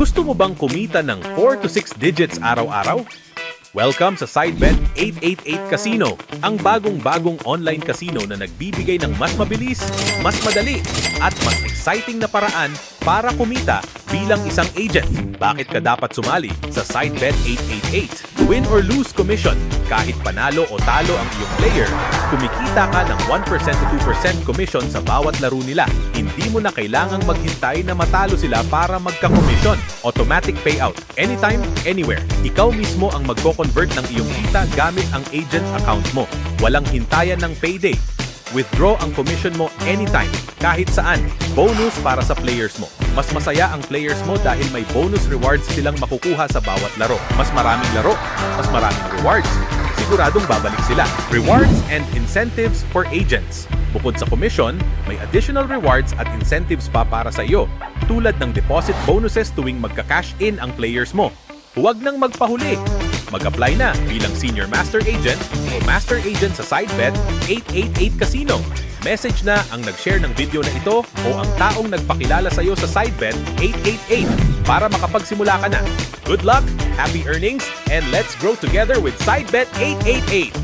Gusto mo bang kumita ng 4 to 6 digits araw-araw? Welcome sa Sidebet 888 Casino, ang bagong-bagong online casino na nagbibigay ng mas mabilis, mas madali, at mas exciting na paraan para kumita bilang isang agent. Bakit ka dapat sumali sa Sidebet 888? Win or lose commission, kahit panalo o talo ang iyong player, kumikita ka ng 1% to 2% commission sa bawat laro nila. Hindi mo na kailangang maghintay na matalo sila para magka-commission. Automatic payout, anytime, anywhere. Ikaw mismo ang magko-convert ng iyong kita gamit ang agent account mo. Walang hintayan ng payday. Withdraw ang commission mo anytime, kahit saan. Bonus para sa players mo. Mas masaya ang players mo dahil may bonus rewards silang makukuha sa bawat laro. Mas maraming laro, mas maraming rewards. Siguradong babalik sila. Rewards and incentives for agents. Bukod sa commission, may additional rewards at incentives pa para sa iyo, tulad ng deposit bonuses tuwing magka-cash in ang players mo. Huwag nang magpahuli. Mag-apply na bilang Senior Master Agent o Master Agent sa Sidebet 888 Casino. Message na ang nag-share ng video na ito o ang taong nagpakilala sa iyo sa Sidebet 888 para makapagsimula ka na. Good luck, happy earnings, and let's grow together with Sidebet 888!